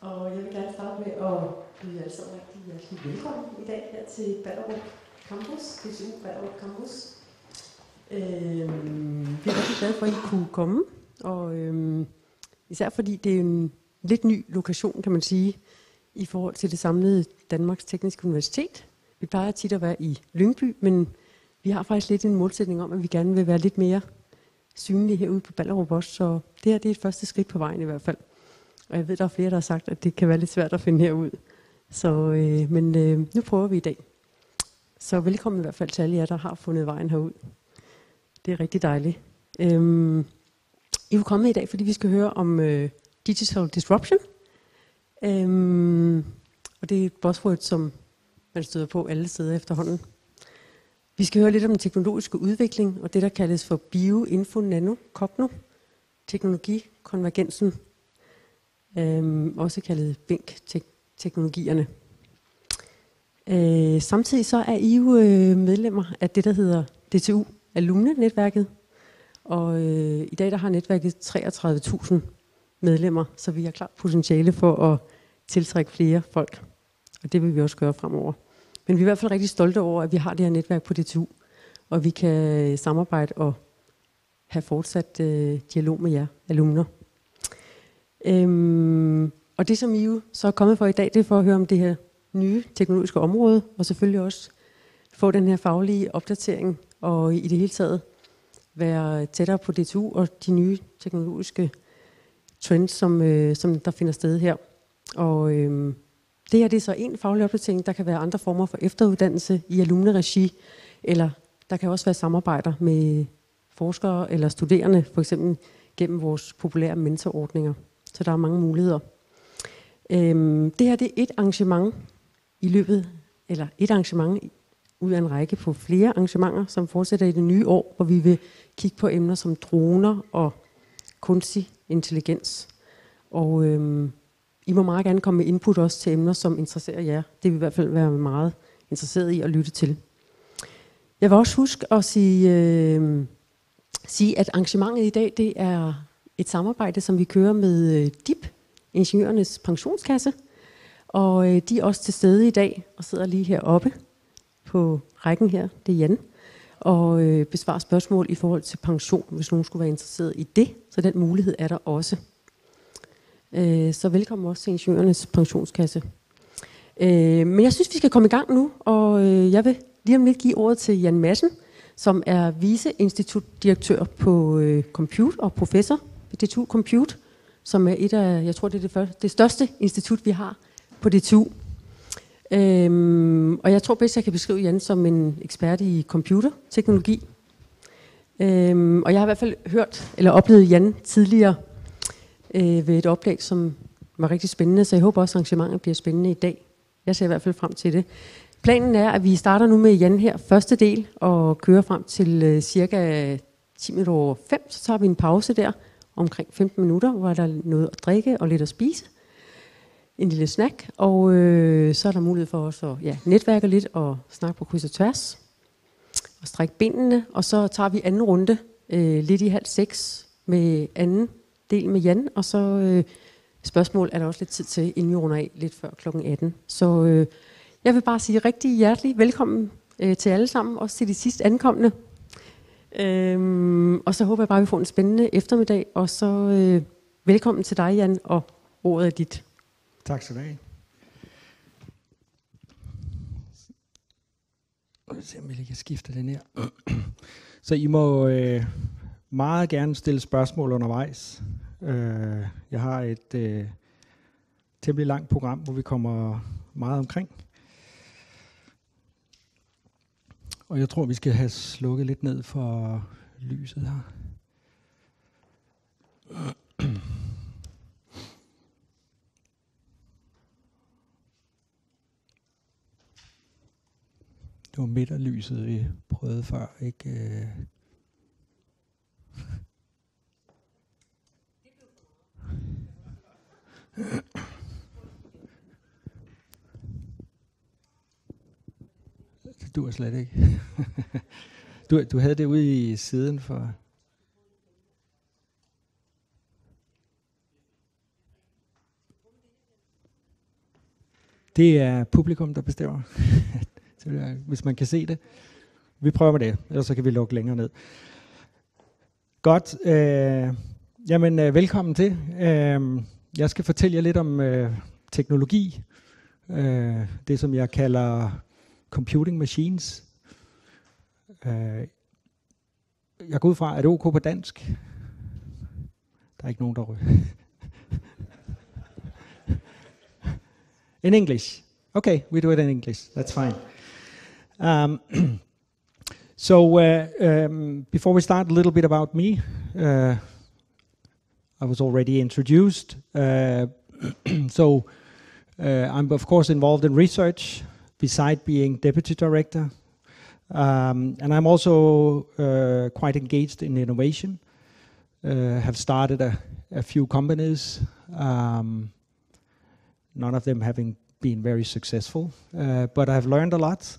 Og jeg vil gerne starte med at byde jer alle sammen rigtig hjertelig velkommen i dag her til Ballerup Campus, DTU Ballerup Campus. Vi er rigtig glade for, at I kunne komme, og især fordi det er en lidt ny lokation, kan man sige, i forhold til det samlede Danmarks Tekniske Universitet. Vi plejer tit at være i Lyngby, men vi har faktisk lidt en målsætning om, at vi gerne vil være lidt mere synlige herude på Ballerup også, så det her det er et første skridt på vejen i hvert fald. Og jeg ved, der er flere, der har sagt, at det kan være lidt svært at finde herud. Så, men nu prøver vi i dag. Så velkommen i hvert fald til alle jer, der har fundet vejen herud. Det er rigtig dejligt. I er kommet i dag, fordi vi skal høre om digital disruption. Og det er et buzzword, som man støder på alle steder efterhånden. Vi skal høre lidt om den teknologiske udvikling, og det, der kaldes for bio, info, nano, kogno, teknologikonvergensen, også kaldet BINC, teknologierne. Samtidig så er I jo medlemmer af det, der hedder DTU Alumne-netværket, og i dag der har netværket 33.000 medlemmer, så vi har klart potentiale for at tiltrække flere folk, og det vil vi også gøre fremover. Men vi er i hvert fald rigtig stolte over, at vi har det her netværk på DTU, og vi kan samarbejde og have fortsat dialog med jer alumner. Og det, som I jo så er kommet for i dag, det er for at høre om det her nye teknologiske område, og selvfølgelig også få den her faglige opdatering, og i det hele taget være tættere på DTU og de nye teknologiske trends, som der finder sted her. Og det her det er så en faglig opdatering. Der kan være andre former for efteruddannelse i alumneregi, eller der kan også være samarbejder med forskere eller studerende, for eksempel gennem vores populære mentorordninger. Så der er mange muligheder. Det her det er et arrangement i løbet, eller et arrangement ud af en række på flere arrangementer, som fortsætter i det nye år, hvor vi vil kigge på emner som droner og kunstig intelligens. Og I må meget gerne komme med input også til emner, som interesserer jer. Det vil i hvert fald være meget interesseret i at lytte til. Jeg vil også huske at sige, at arrangementet i dag det er et samarbejde, som vi kører med DIP, Ingeniørernes Pensionskasse. Og de er også til stede i dag og sidder lige heroppe på rækken her. Det er Jan. Og besvarer spørgsmål i forhold til pension, hvis nogen skulle være interesseret i det. Så den mulighed er der også. Så velkommen også til Ingeniørernes Pensionskasse. Men jeg synes, vi skal komme i gang nu, og jeg vil lige om lidt give ordet til Jan Madsen, som er vicedirektør på Compute og professor ved DTU Compute, som er et af, jeg tror det er det største institut, vi har på DTU. Og jeg tror bedst, jeg kan beskrive Jan som en ekspert i computerteknologi. Og jeg har i hvert fald hørt, eller oplevet Jan tidligere ved et oplæg, som var rigtig spændende, så jeg håber også, at arrangementet bliver spændende i dag. Jeg ser i hvert fald frem til det. Planen er, at vi starter nu med Jan her, første del, og kører frem til cirka 10 minutter over 5. Så tager vi en pause der, omkring 15 minutter, hvor der er noget at drikke og lidt at spise. En lille snack, og så er der mulighed for os at netværke lidt og snakke på kryds og tværs. Og strække benene, og så tager vi anden runde lidt i 5:30 med anden del med Jan, og så spørgsmål er der også lidt tid til, inden vi runder af lidt før kl. 18. Så jeg vil bare sige rigtig hjertelig velkommen til alle sammen, også til de sidst ankomne. Og så håber jeg bare, at vi får en spændende eftermiddag, og så velkommen til dig, Jan, og ordet er dit. Tak skal du have. Jeg vil se, om vi lige kan skifte den her. Så I må meget gerne stille spørgsmål undervejs. Jeg har et temmelig langt program, hvor vi kommer meget omkring. Og jeg tror, vi skal have slukket lidt ned for lyset her. Det var midterlyset, vi prøvede før, ikke? Det duer slet ikke. Du havde det ude i siden for... Det er publikum, der bestemmer, hvis man kan se det. Vi prøver med det, ellers så kan vi lukke længere ned. Godt. Velkommen til. Jeg skal fortælle jer lidt om teknologi. Det, som jeg kalder computing machines. Jeg går ud fra, er det OK på dansk? Der er ikke nogen, der ryger. In English. Okay, we do it in English. That's fine. Before we start, a little bit about me. I was already introduced. I'm of course involved in research, beside being deputy director. And I'm also quite engaged in innovation. Have started a few companies, none of them having been very successful, but I've learned a lot,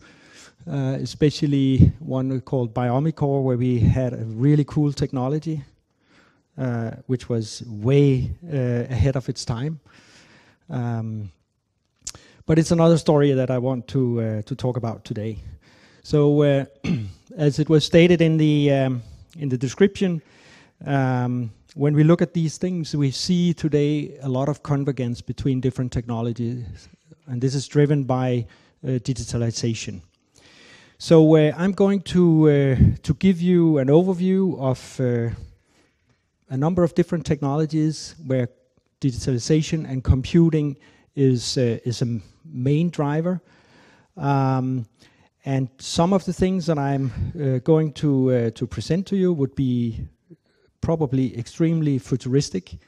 especially one called Biomicor, where we had a really cool technology, which was way ahead of its time. But it's another story that I want to talk about today. So, as it was stated in the description, when we look at these things, we see today a lot of convergence between different technologies, and this is driven by digitalization. So, I'm going to give you an overview of a number of different technologies where digitalization and computing is a main driver. And some of the things that I'm going to present to you would be probably extremely futuristic.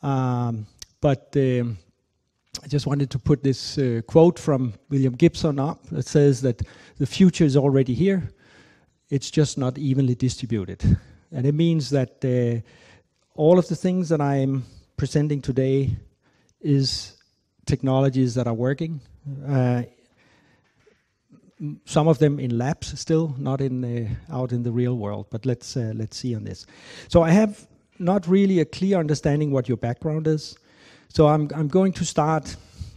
But I just wanted to put this quote from William Gibson up that says that the future is already here, it's just not evenly distributed. And it means that all of the things that I'm presenting today is technologies that are working. Some of them in labs still, not in out in the real world. But let's see on this. So I have not really a clear understanding what your background is. So I'm going to start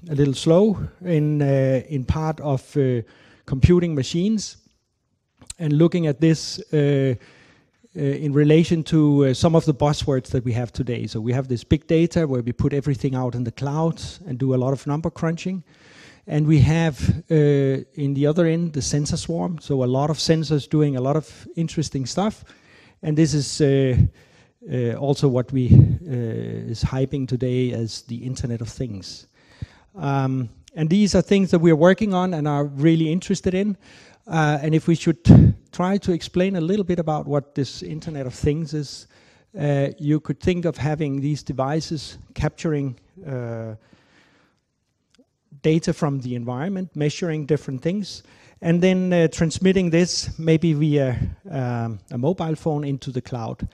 a little slow in part of computing machines and looking at this in relation to some of the buzzwords that we have today. So we have this big data where we put everything out in the cloud and do a lot of number crunching. And we have, in the other end, the sensor swarm. So a lot of sensors doing a lot of interesting stuff. And this is also what we is hyping today as the Internet of Things. And these are things that we are working on and are really interested in. And if we should try to explain a little bit about what this Internet of Things is, you could think of having these devices capturing data from the environment, measuring different things, and then transmitting this maybe via a mobile phone into the cloud.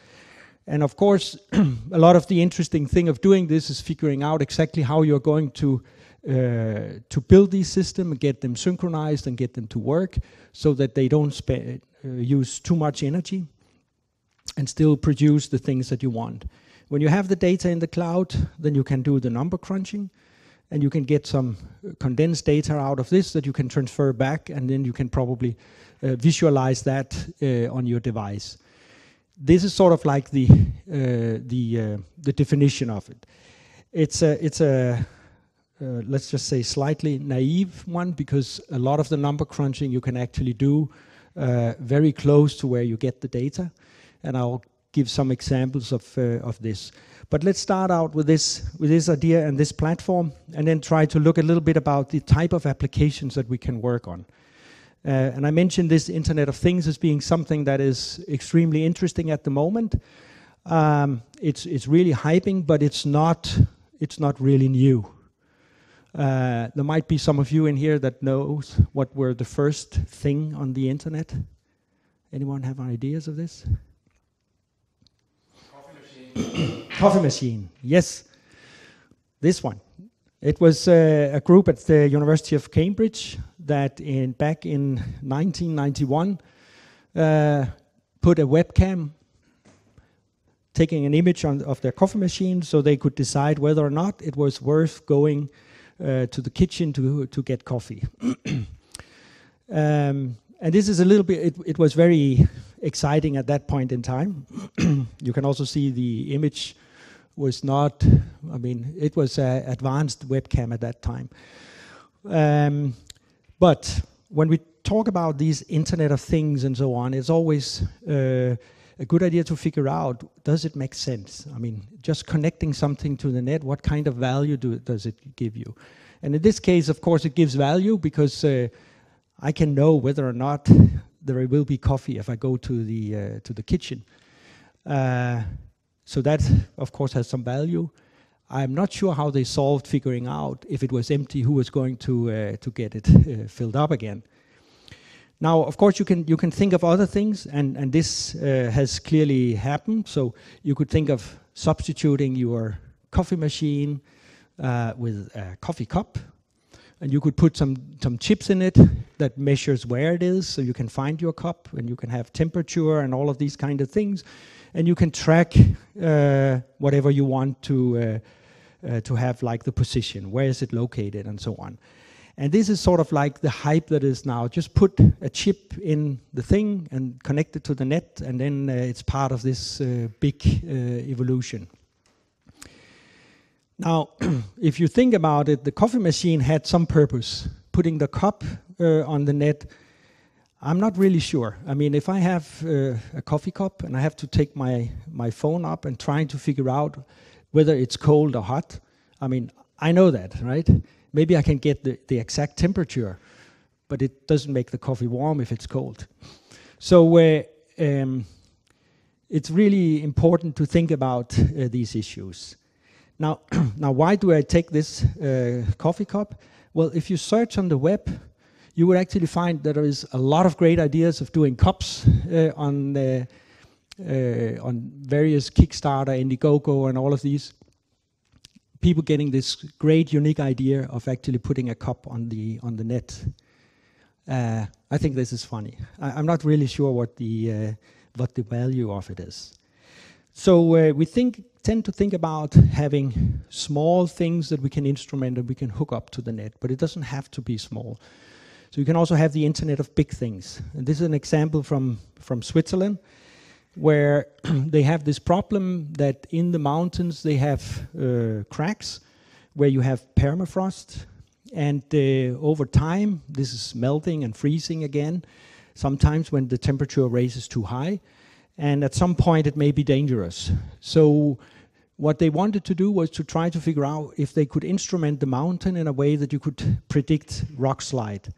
And of course, a lot of the interesting thing of doing this is figuring out exactly how you're going to build these systems, and get them synchronized and get them to work so that they don't use too much energy and still produce the things that you want. When you have the data in the cloud, then you can do the number crunching, and you can get some condensed data out of this that you can transfer back, and then you can probably visualize that on your device. This is sort of like the definition of it. It's a let's just say slightly naive one, because a lot of the number crunching you can actually do very close to where you get the data, and I'll give some examples of this. But let's start out with this idea and this platform, and then try to look a little bit about the type of applications that we can work on. And I mentioned this Internet of Things as being something that is extremely interesting at the moment. It's really hyping, but it's not really new. There might be some of you in here that knows what were the first thing on the internet. Anyone have ideas of this? Coffee machine, yes. This one. It was a group at the University of Cambridge that back in 1991 put a webcam taking an image of their coffee machine so they could decide whether or not it was worth going to the kitchen to get coffee. And this is a little bit, it was very exciting at that point in time. You can also see the image was not, I mean, it was an advanced webcam at that time. But when we talk about these Internet of Things and so on, it's always a good idea to figure out, does it make sense? I mean, just connecting something to the net, what kind of value does it give you? And in this case, of course, it gives value because I can know whether or not there will be coffee if I go to the kitchen. So that, of course, has some value. I'm not sure how they solved figuring out if it was empty, who was going to get it filled up again. Now, of course, you can think of other things, and this has clearly happened. So you could think of substituting your coffee machine with a coffee cup, and you could put some chips in it that measures where it is, so you can find your cup, and you can have temperature and all of these kind of things, and you can track whatever you want to have, like the position, where is it located, and so on. And this is sort of like the hype that is now. Just put a chip in the thing and connect it to the net, and then it's part of this big evolution. Now, if you think about it, the coffee machine had some purpose. Putting the cup on the net, I'm not really sure. I mean, if I have a coffee cup and I have to take my phone up and trying to figure out whether it's cold or hot, I mean, I know that, right? Maybe I can get the exact temperature, but it doesn't make the coffee warm if it's cold. So it's really important to think about these issues. Now, why do I take this coffee cup? Well, if you search on the web, you would actually find that there is a lot of great ideas of doing cups on various Kickstarter, Indiegogo, and all of these. People getting this great, unique idea of actually putting a cup on the net. I think this is funny. I'm not really sure what the value of it is. So we tend to think about having small things that we can instrument and we can hook up to the net, but it doesn't have to be small. So you can also have the Internet of Big Things. And this is an example from Switzerland, where they have this problem that in the mountains they have cracks where you have permafrost, and over time this is melting and freezing again, sometimes when the temperature raises too high, and at some point it may be dangerous. So what they wanted to do was to try to figure out if they could instrument the mountain in a way that you could predict rock slide.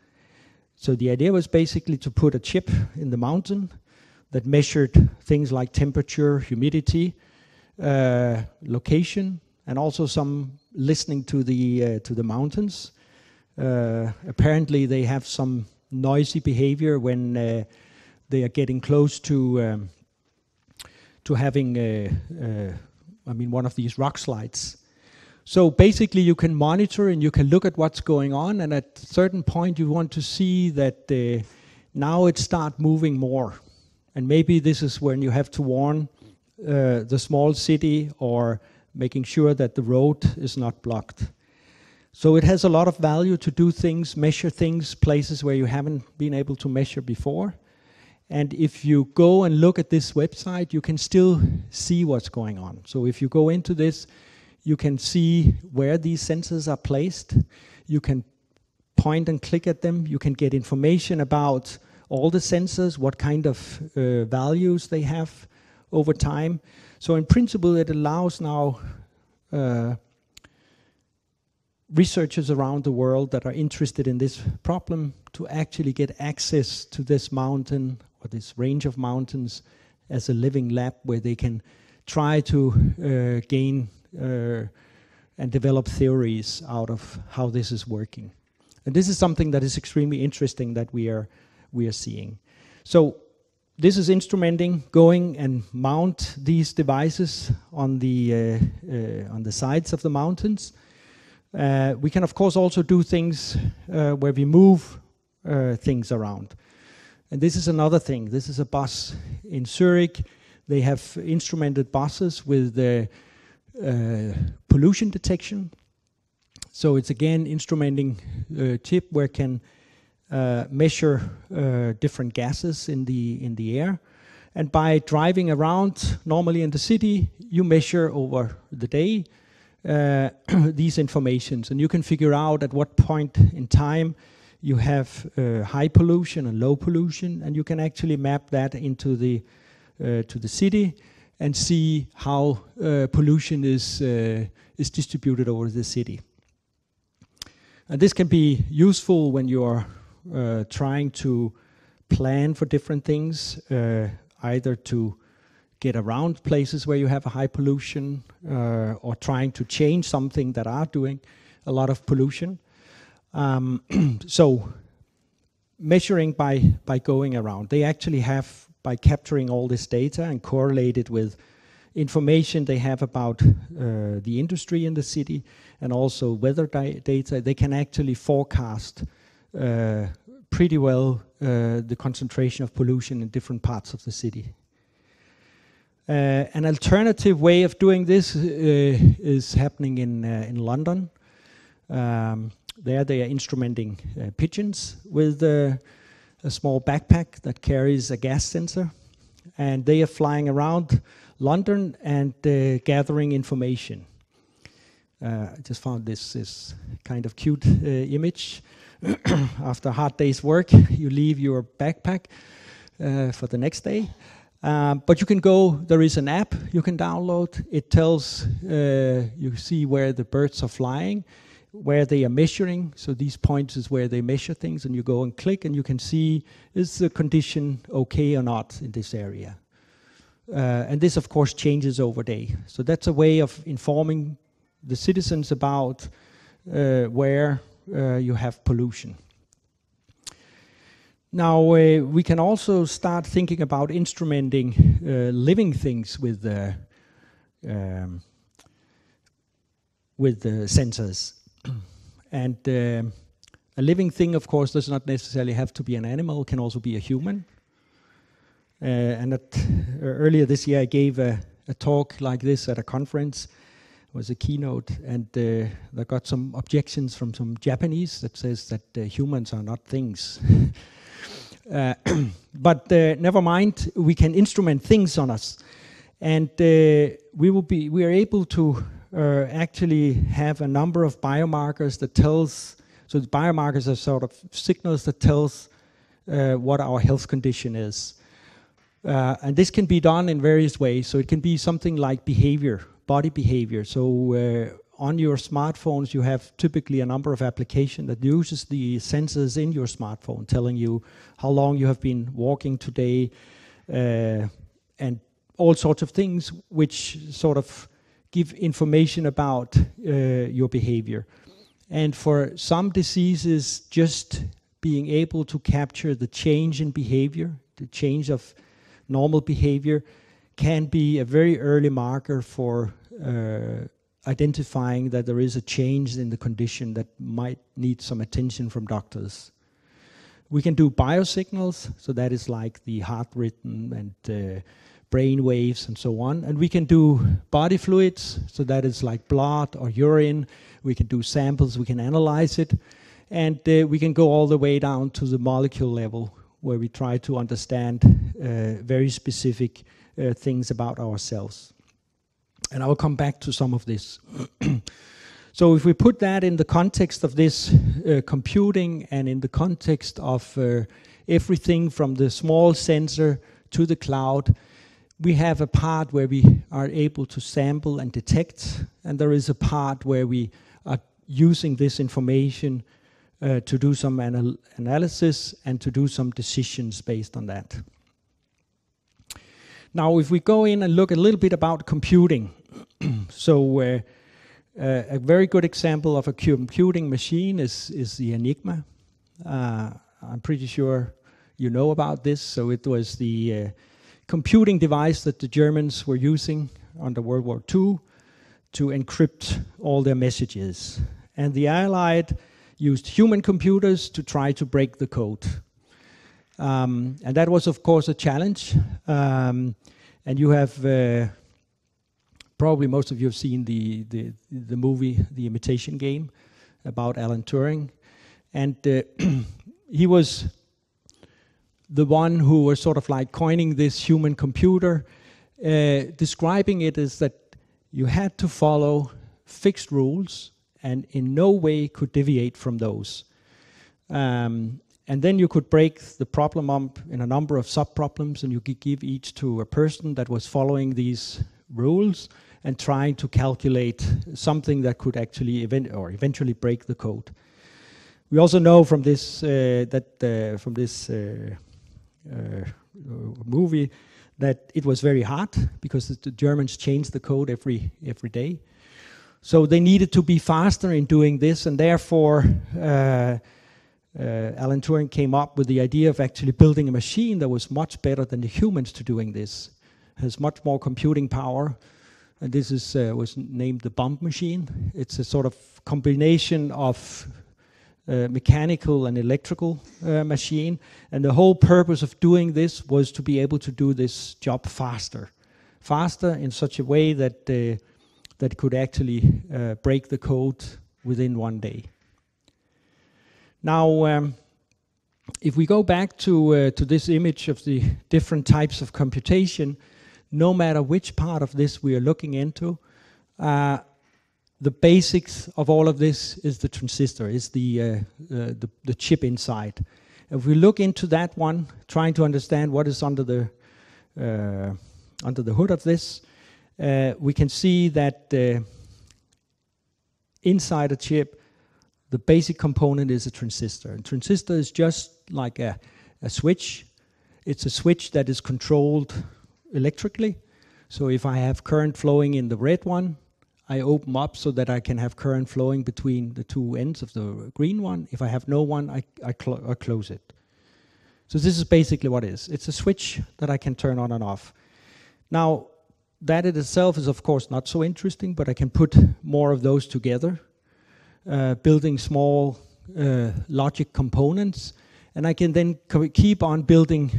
So the idea was basically to put a chip in the mountain that measured things like temperature, humidity, location, and also some listening to the mountains. Apparently, they have some noisy behavior when they are getting close to having, one of these rock slides. So basically, you can monitor and you can look at what's going on, and at a certain point, you want to see that now it starts moving more. And maybe this is when you have to warn the small city or making sure that the road is not blocked. So it has a lot of value to do things, measure things, places where you haven't been able to measure before. And if you go and look at this website, you can still see what's going on. So if you go into this, you can see where these sensors are placed. You can point and click at them. You can get information about all the sensors, what kind of values they have over time. So in principle, it allows now researchers around the world that are interested in this problem to actually get access to this mountain or this range of mountains as a living lab where they can try to gain and develop theories out of how this is working. And this is something that is extremely interesting that we are seeing. So this is instrumenting, going and mount these devices on the sides of the mountains. We can of course also do things where we move things around. And this is another thing. This is a bus in Zurich. They have instrumented buses with pollution detection. So it's again instrumenting chip where it can measure different gases in the air. And by driving around, normally in the city, you measure over the day these informations, and you can figure out at what point in time you have high pollution and low pollution, and you can actually map that into the to the city and see how pollution is distributed over the city. And this can be useful when you are trying to plan for different things, either to get around places where you have a high pollution, or trying to change something that are doing a lot of pollution. So measuring by going around, they actually have, by capturing all this data and correlate it with information they have about the industry in the city and also weather data, they can actually forecast pretty well the concentration of pollution in different parts of the city. An alternative way of doing this is happening in London. There they are instrumenting pigeons with a small backpack that carries a gas sensor, and they are flying around London and gathering information. I just found this kind of cute image. After a hard day's work, you leave your backpack for the next day. But you can go, there is an app you can download. It tells, you see where the birds are flying, where they are measuring. So these points is where they measure things, and you go and click and you can see, is the condition okay or not in this area? And this of course changes over day. So that's a way of informing the citizens about where you have pollution. Now we can also start thinking about instrumenting living things with the sensors. And a living thing, of course, does not necessarily have to be an animal. It can also be a human. Earlier this year, I gave a talk like this at a conference. It was a keynote, and I got some objections from some Japanese that says that humans are not things. But never mind, we can instrument things on us, and we are able to actually have a number of biomarkers that tells. So the biomarkers are sort of signals that tells what our health condition is, and this can be done in various ways. So it can be something like behavior, body behavior. So on your smartphones, you have typically a number of applications that uses the sensors in your smartphone, telling you how long you have been walking today, and all sorts of things which sort of give information about your behavior. And for some diseases, just being able to capture the change in behavior, the change of normal behavior, can be a very early marker for identifying that there is a change in the condition that might need some attention from doctors. We can do biosignals, so that is like the heart rhythm and brain waves and so on. And we can do body fluids, so that is like blood or urine. We can do samples, we can analyze it. And we can go all the way down to the molecule level, where we try to understand very specific things about ourselves. And I will come back to some of this. So if we put that in the context of this computing, and in the context of everything from the small sensor to the cloud, we have a part where we are able to sample and detect, and there is a part where we are using this information to do some analysis and to do some decisions based on that. Now, if we go in and look a little bit about computing, so a very good example of a computing machine is the Enigma. I'm pretty sure you know about this. So it was the computing device that the Germans were using under World War II to encrypt all their messages. And the Allied used human computers to try to break the code. And that was, of course, a challenge. And you have, probably most of you have seen the movie, The Imitation Game. about Alan Turing. And he was the one who was sort of like coining this human computer, describing it as that you had to follow fixed rules and in no way could deviate from those. And then you could break the problem up in a number of sub-problems, and you could give each to a person that was following these rules and trying to calculate something that could actually eventually break the code. We also know from this movie that it was very hard because the Germans changed the code every day. So they needed to be faster in doing this, and therefore Alan Turing came up with the idea of actually building a machine that was much better than the humans to doing this. Has much more computing power, and this is was named the BINC machine. It's a sort of combination of mechanical and electrical machine, and the whole purpose of doing this was to be able to do this job faster in such a way that that could actually break the code within one day. Now, if we go back to this image of the different types of computation, no matter which part of this we are looking into, the basics of all of this is the transistor, is the chip inside. If we look into that one, trying to understand what is under the hood of this, we can see that inside a chip, the basic component is a transistor. And transistor is just like a switch. It's a switch that is controlled electrically. So if I have current flowing in the red one, I open up so that I can have current flowing between the two ends of the green one. If I have no one, I close it. So this is basically what it is. It's a switch that I can turn on and off. Now, that in itself is of course not so interesting, but I can put more of those together, building small logic components, and I can then keep on building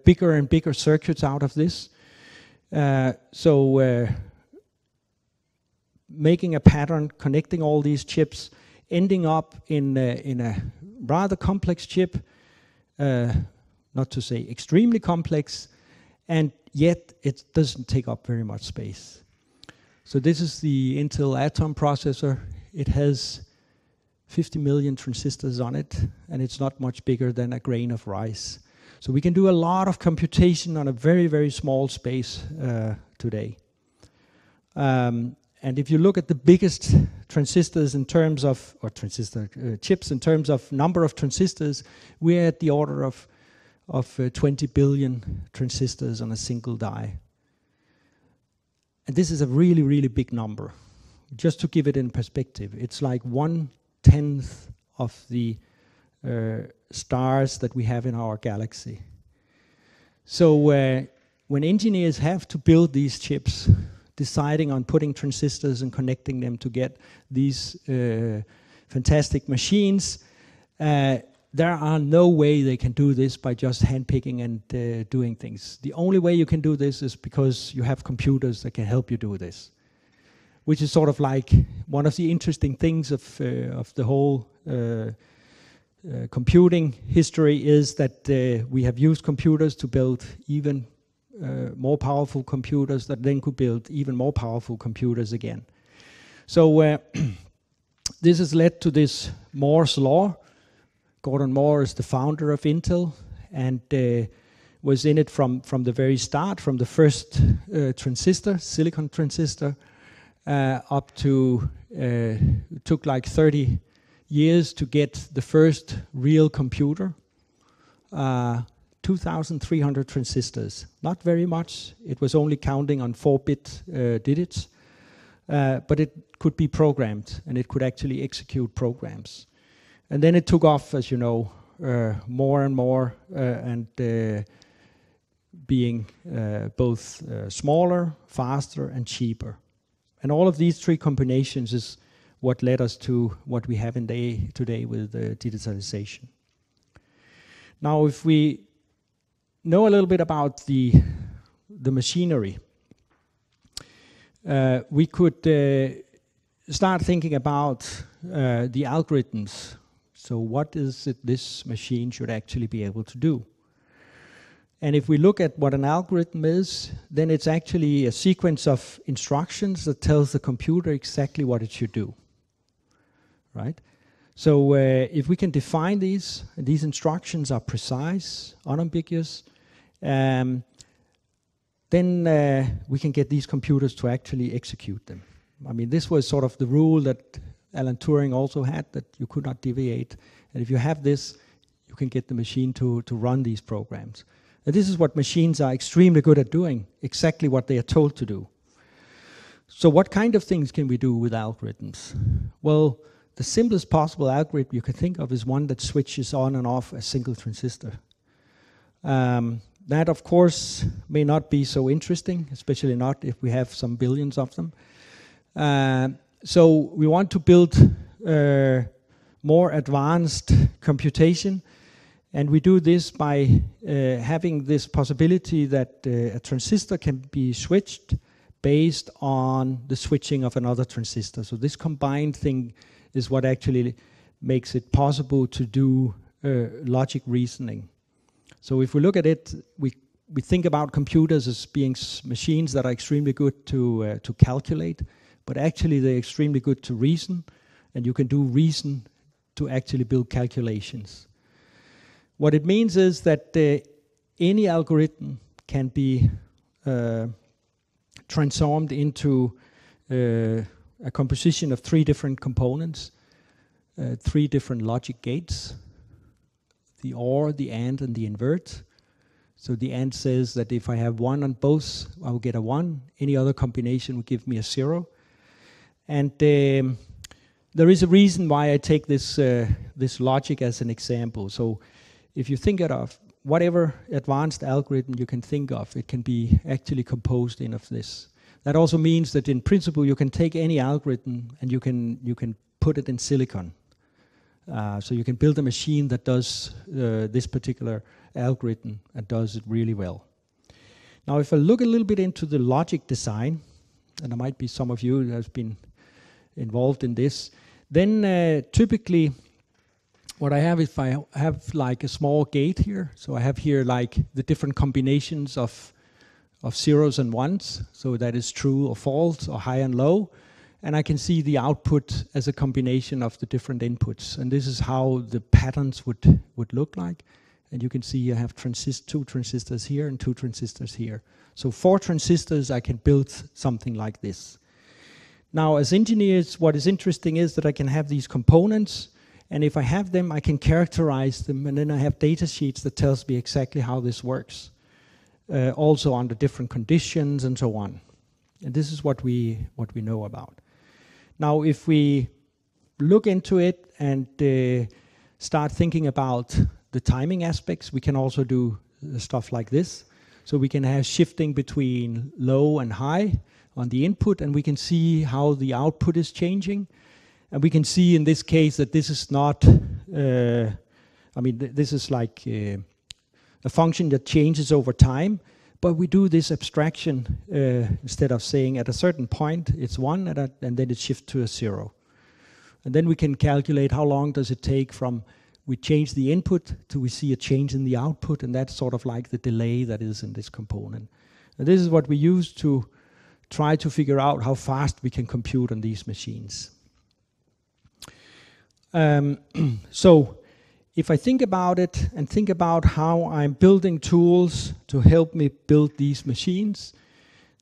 bigger and bigger circuits out of this. Making a pattern, connecting all these chips, ending up in a rather complex chip, not to say extremely complex, and yet it doesn't take up very much space. So this is the Intel Atom processor. It has 50 million transistors on it, and it's not much bigger than a grain of rice. So we can do a lot of computation on a very, very small space today. And if you look at the biggest transistors in terms of, or transistor chips in terms of number of transistors, we're at the order of 20 billion transistors on a single die. And this is a really, really big number. Just to give it in perspective, it's like 1/10 of the stars that we have in our galaxy. So when engineers have to build these chips, deciding on putting transistors and connecting them to get these fantastic machines, there are no way they can do this by just handpicking and doing things. The only way you can do this is because you have computers that can help you do this, which is sort of like one of the interesting things of the whole computing history is that we have used computers to build even more powerful computers that then could build even more powerful computers again. So this has led to this Moore's law. Gordon Moore is the founder of Intel and was in it from the very start, from the first transistor, silicon transistor, up to, took like 30 years to get the first real computer. 2,300 transistors, not very much. It was only counting on 4-bit digits, but it could be programmed and it could actually execute programs. And then it took off, as you know, more and more, and being both smaller, faster, and cheaper. And all of these three combinations is what led us to what we have today with digitalization. Now, if we know a little bit about the machinery, we could start thinking about the algorithms. So what is it this machine should actually be able to do? And if we look at what an algorithm is, then it's actually a sequence of instructions that tells the computer exactly what it should do, right? So if we can define these instructions are precise, unambiguous, then we can get these computers to actually execute them. I mean, this was sort of the rule that Alan Turing also had, that you could not deviate. And if you have this, you can get the machine to run these programs. And this is what machines are extremely good at doing, exactly what they are told to do. So what kind of things can we do with algorithms? Well, the simplest possible algorithm you can think of is one that switches on and off a single transistor. That, of course, may not be so interesting, especially not if we have some billions of them. So we want to build more advanced computation, and we do this by having this possibility that a transistor can be switched based on the switching of another transistor. So this combined thing is what actually makes it possible to do logic reasoning. So if we look at it, we think about computers as being machines that are extremely good to calculate, but actually they're extremely good to reason, and you can do reason to actually build calculations. What it means is that any algorithm can be transformed into a composition of 3 different components, 3 different logic gates, the OR, the AND, and the invert. So the AND says that if I have 1 on both, I will get a 1. Any other combination will give me a 0. And there is a reason why I take this logic as an example. So if you think of whatever advanced algorithm you can think of, it can be actually composed in of this. That also means that in principle you can take any algorithm and you can put it in silicon. So you can build a machine that does this particular algorithm and does it really well. Now if I look a little bit into the logic design, and there might be some of you who have been involved in this, then typically what I have, if I have like a small gate here, so I have here like the different combinations of zeros and ones, so that is true or false or high and low, and I can see the output as a combination of the different inputs, and this is how the patterns would look like. And you can see you have 2 transistors here and 2 transistors here. So 4 transistors, I can build something like this. Now, as engineers, what is interesting is that I can have these components, and if I have them, I can characterize them, and then I have data sheets that tells me exactly how this works, also under different conditions and so on. And this is what we know about. Now, if we look into it and start thinking about the timing aspects, we can also do stuff like this. So we can have shifting between low and high on the input, and we can see how the output is changing. And we can see in this case that this is not, this is like a function that changes over time, but we do this abstraction instead of saying at a certain point it's 1 and then it shifts to a 0. And then we can calculate how long does it take from we change the input till we see a change in the output, and that's sort of like the delay that is in this component. And this is what we use to try to figure out how fast we can compute on these machines. So if I think about it and think about how I'm building tools to help me build these machines,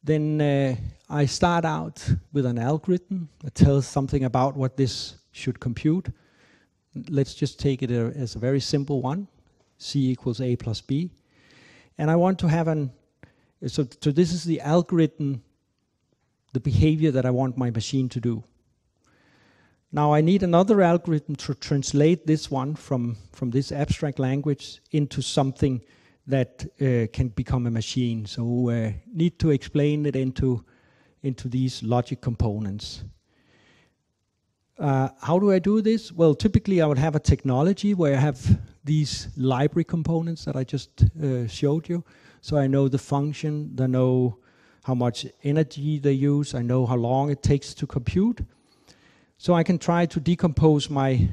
then I start out with an algorithm that tells something about what this should compute. Let's just take it as a very simple one, C equals A plus B. And I want to have so this is the algorithm, the behavior that I want my machine to do. Now I need another algorithm to translate this one from this abstract language into something that can become a machine. So need to explain it into these logic components. How do I do this? Well, typically I would have a technology where I have these library components that I just showed you. So I know the function, I know how much energy they use, I know how long it takes to compute. So I can try to decompose my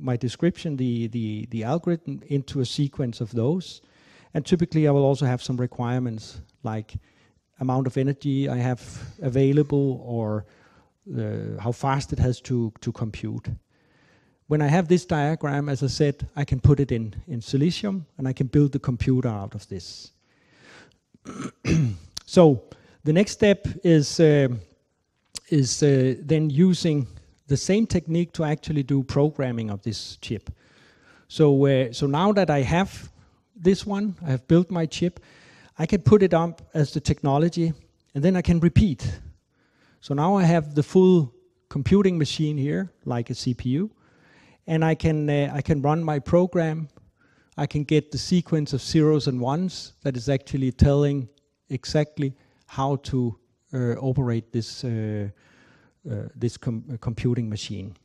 my description, the algorithm, into a sequence of those. And typically I will also have some requirements like amount of energy I have available, or how fast it has to compute. When I have this diagram, as I said, I can put it in Silicium, and I can build the computer out of this. So the next step is then using the same technique to actually do programming of this chip. So now that I have this one, I have built my chip, I can put it up as the technology, and then I can repeat. So now I have the full computing machine here, like a CPU, and I can run my program. I can get the sequence of zeros and ones that is actually telling exactly how to operate this computing machine.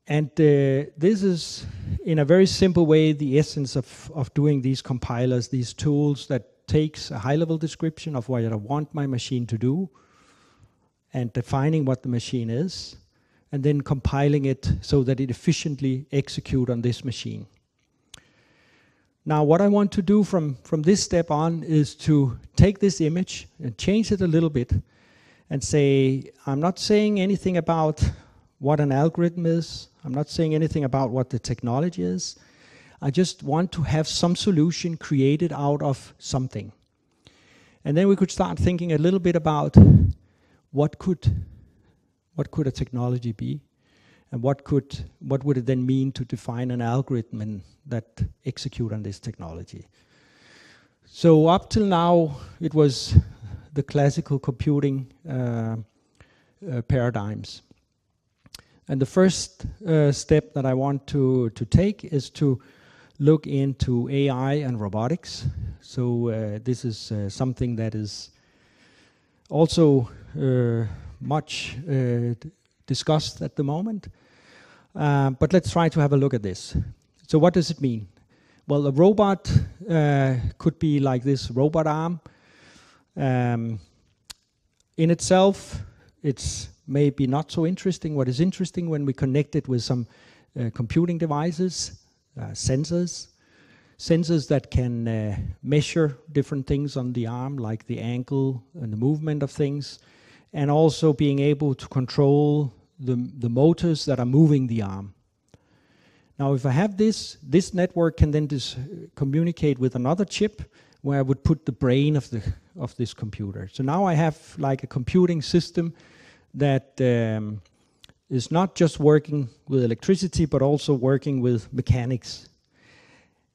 And this is, in a very simple way, the essence of doing these compilers, these tools that takes a high-level description of what I want my machine to do, and defining what the machine is, and then compiling it so that it efficiently executes on this machine. Now what I want to do from this step on is to take this image and change it a little bit and say, I'm not saying anything about what an algorithm is. I'm not saying anything about what the technology is. I just want to have some solution created out of something. And then we could start thinking a little bit about what could a technology be, and what would it then mean to define an algorithm that execute on this technology. So up till now, it was the classical computing paradigms. And the first step that I want to take is to look into AI and robotics. So this is something that is also much discussed at the moment. But let's try to have a look at this. So what does it mean? Well, a robot could be like this robot arm. In itself, it's maybe not so interesting. What is interesting when we connect it with some computing devices, sensors that can measure different things on the arm, like the angle and the movement of things, and also being able to control the motors that are moving the arm. Now if I have this network can then communicate with another chip where I would put the brain of this computer. So now I have like a computing system that is not just working with electricity but also working with mechanics.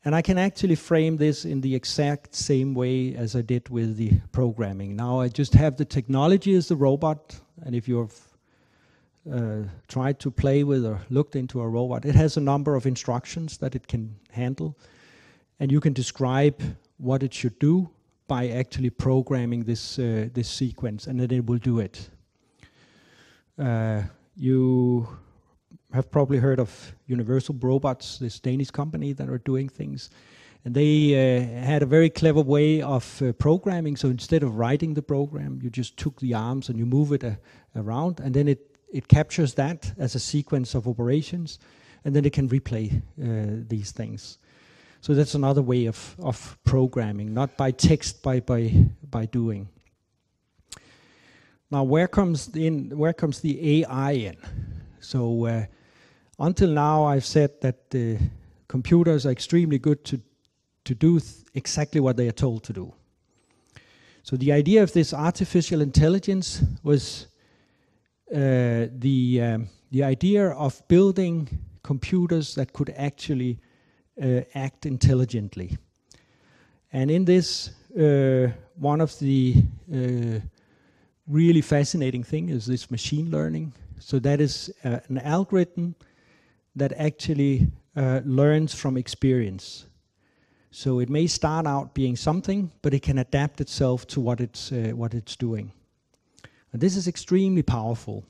And I can actually frame this in the exact same way as I did with the programming. Now I just have the technology as the robot, and if you've tried to play with or looked into a robot, it has a number of instructions that it can handle, and you can describe what it should do by actually programming this sequence, and then it will do it. You have probably heard of Universal Robots, this Danish company that are doing things. And they had a very clever way of programming. So instead of writing the program, you just took the arms and you move it around, and then it captures that as a sequence of operations, and then it can replay these things. So that's another way of programming, not by text, by doing. Now where comes the AI in? So until now I've said that computers are extremely good to do exactly what they are told to do. So the idea of this artificial intelligence was the idea of building computers that could actually act intelligently. And in this, one of the really fascinating thing is this machine learning. So that is an algorithm that actually learns from experience. So it may start out being something, but it can adapt itself to what it's doing. And this is extremely powerful.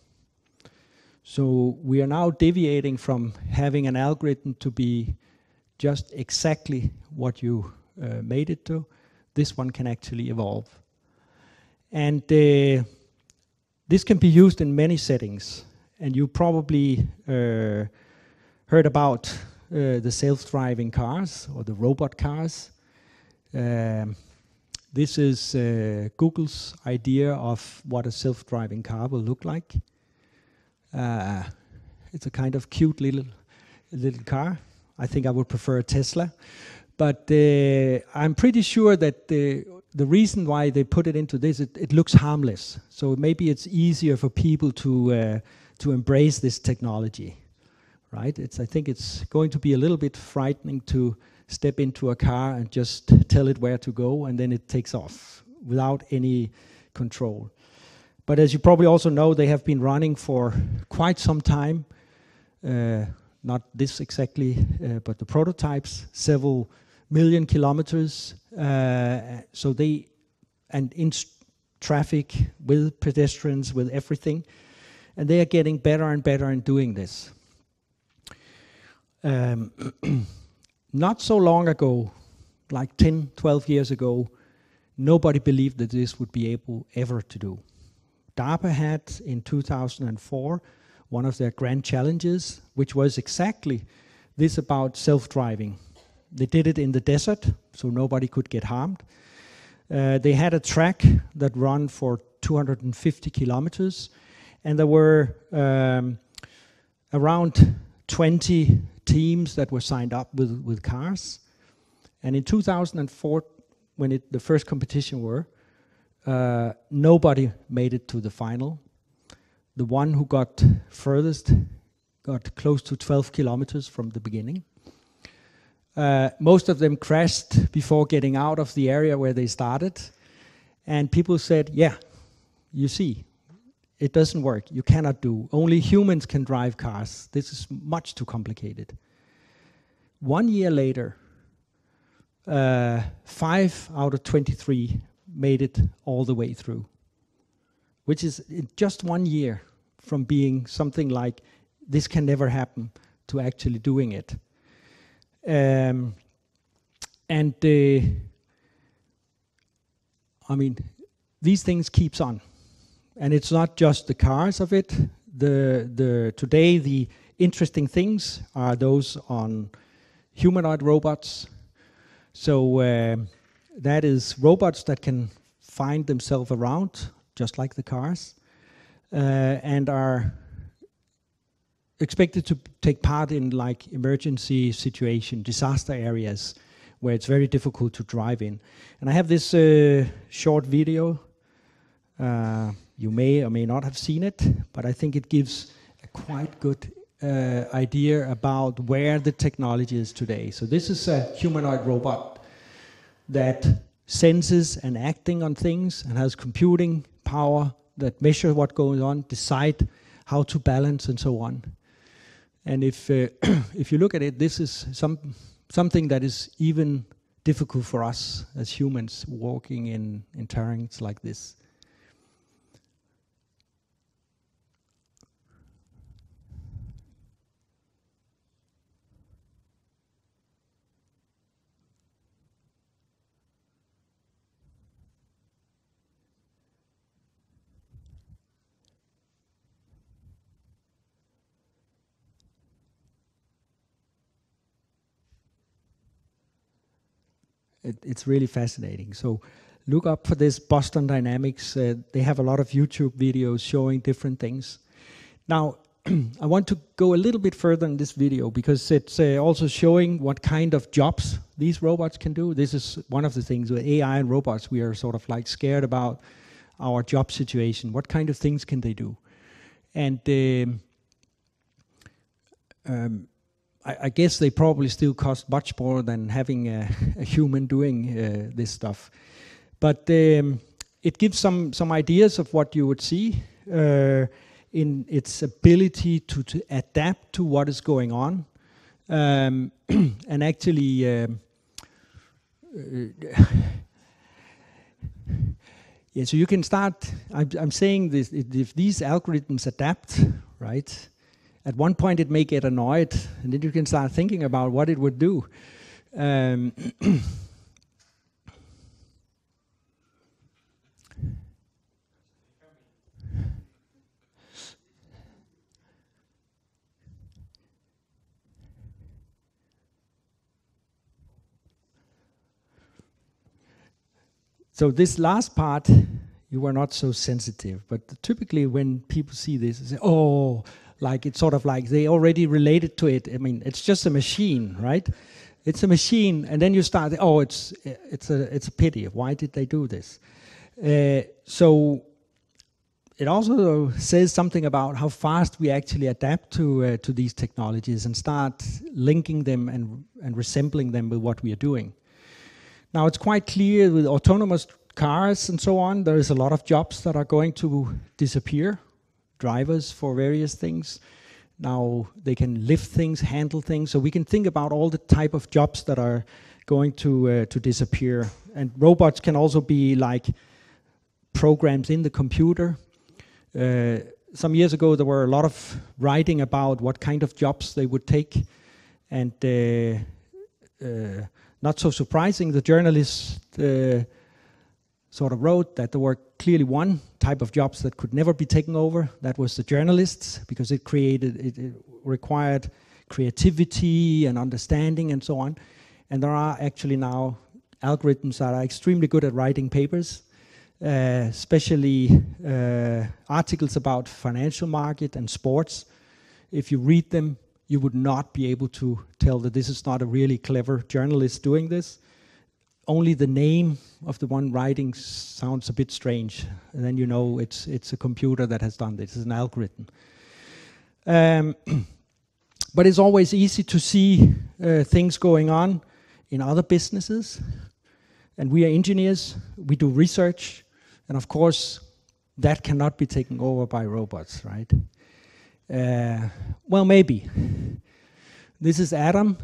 So we are now deviating from having an algorithm to be just exactly what you made it to. This one can actually evolve. And this can be used in many settings, and you probably heard about the self-driving cars or the robot cars. This is Google's idea of what a self-driving car will look like. It's a kind of cute little car. I think I would prefer a Tesla. But I'm pretty sure that the reason why they put it into this, it looks harmless. So maybe it's easier for people to embrace this technology, right? I think it's going to be a little bit frightening to step into a car and just tell it where to go, and then it takes off without any control. But as you probably also know, they have been running for quite some time. Not this exactly, but the prototypes, several million kilometers. So they, and in traffic, with pedestrians, with everything. And they are getting better and better in doing this. Not so long ago, like 10, 12 years ago, nobody believed that this would be able ever to do. DARPA had in 2004 one of their grand challenges, which was exactly this about self-driving. They did it in the desert, so nobody could get harmed. They had a track that ran for 250 kilometers, and there were around 20 teams that were signed up with cars. And in 2004, when the first competition were, nobody made it to the final. The one who got furthest got close to 12 kilometers from the beginning. Most of them crashed before getting out of the area where they started. And people said, yeah, you see, it doesn't work. You cannot do. Only humans can drive cars. This is much too complicated. 1 year later, 5 out of 23 made it all the way through, which is in just 1 year from being something like, this can never happen, to actually doing it. I mean, these things keeps on. And it's not just the cars of it. Today, the interesting things are those on humanoid robots. So that is robots that can find themselves around, just like the cars, and are expected to take part in like emergency situation, disaster areas, where it's very difficult to drive in. And I have this short video. You may or may not have seen it, but I think it gives a quite good idea about where the technology is today. So this is a humanoid robot that senses and acting on things and has computing power that measure what goes on, decide how to balance and so on. And if you look at it, this is something that is even difficult for us as humans walking in terrains like this. It's really fascinating. So look up for this Boston Dynamics. They have a lot of YouTube videos showing different things. Now, I want to go a little bit further in this video because it's also showing what kind of jobs these robots can do. This is one of the things with AI and robots. We are sort of like scared about our job situation. What kind of things can they do? And I guess they probably still cost much more than having a human doing this stuff. But it gives some ideas of what you would see in its ability to adapt to what is going on. And actually, yeah, so you can start, I'm saying this, if these algorithms adapt, right? At one point it may get annoyed, and then you can start thinking about what it would do. So this last part, you were not so sensitive, but typically when people see this, they say, oh, like it's sort of like they already related to it. I mean, it's just a machine, right? It's a machine, and then you start, oh, it's a pity. Why did they do this? So it also says something about how fast we actually adapt to these technologies and start linking them and resembling them with what we are doing. Now it's quite clear with autonomous cars and so on, there is a lot of jobs that are going to disappear. Drivers for various things. Now they can lift things, handle things. So we can think about all the type of jobs that are going to disappear. And robots can also be like programs in the computer. Some years ago there were a lot of writing about what kind of jobs they would take. And not so surprising, the journalists sort of wrote that there were clearly one type of jobs that could never be taken over. That was the journalists, because it required creativity and understanding and so on. And there are actually now algorithms that are extremely good at writing papers, especially articles about financial market and sports. If you read them, you would not be able to tell that this is not a really clever journalist doing this. Only the name of the one writing sounds a bit strange, and then you know it's a computer that has done this. It's an algorithm. But it's always easy to see things going on in other businesses. And we are engineers, we do research, and of course that cannot be taken over by robots, right? Well, maybe. This is Adam.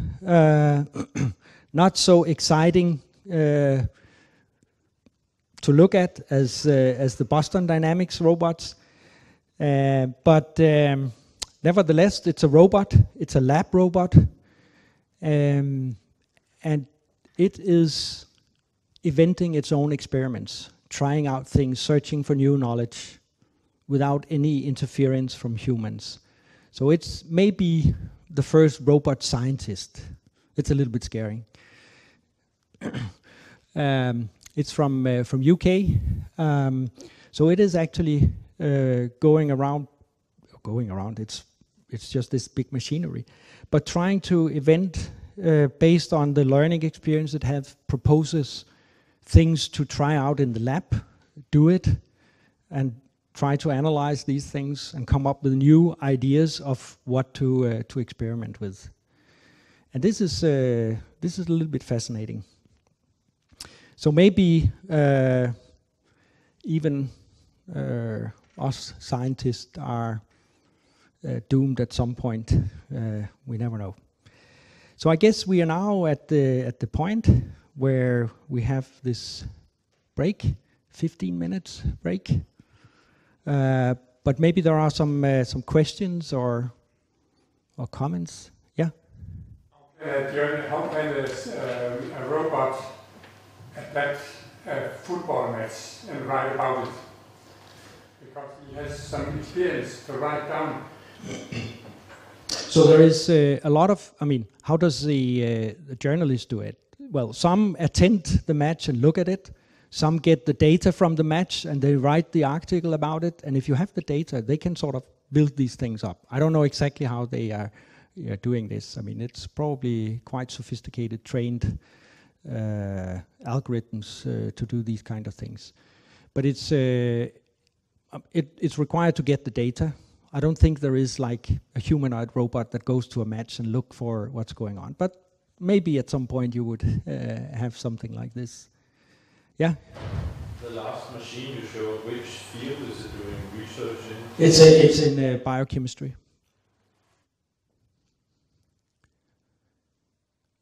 Not so exciting to look at as the Boston Dynamics robots, but nevertheless, it's a robot. It's a lab robot, and it is inventing its own experiments, trying out things, searching for new knowledge, without any interference from humans. So it's maybe the first robot scientist. It's a little bit scary. It's from UK, so it is actually going around. It's just this big machinery, but trying to invent based on the learning experience it have, proposes things to try out in the lab, do it, and try to analyze these things and come up with new ideas of what to experiment with. And this is a little bit fascinating. So maybe even us scientists are doomed at some point. We never know. So I guess we are now at the point where we have this break, 15 minutes break. But maybe there are some questions or comments. Yeah. How can a robot adapt a football match and write about it? Because he has some experience to write down. So there is a lot of, I mean, how does the journalist do it? Well, some attend the match and look at it. Some get the data from the match and they write the article about it. And if you have the data, they can sort of build these things up. I don't know exactly how they are doing this. I mean, it's probably quite sophisticated, trained algorithms to do these kind of things. But it's required to get the data. I don't think there is like a humanoid robot that goes to a match and look for what's going on. But maybe at some point you would have something like this. Yeah? The last machine you showed, which field is it doing research in? It's in biochemistry.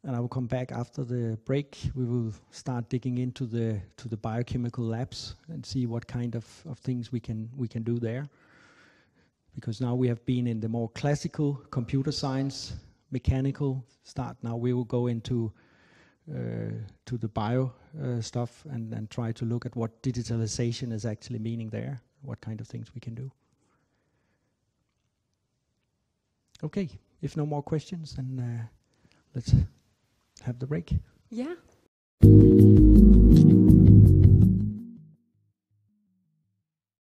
And I will come back after the break. We will start digging into the biochemical labs and see what kind of things we can do there. Because now we have been in the more classical computer science, mechanical start. Now we will go into to the bio stuff and try to look at what digitalization is actually meaning there, what kind of things we can do. Okay, if no more questions, then let's have the break. Yeah.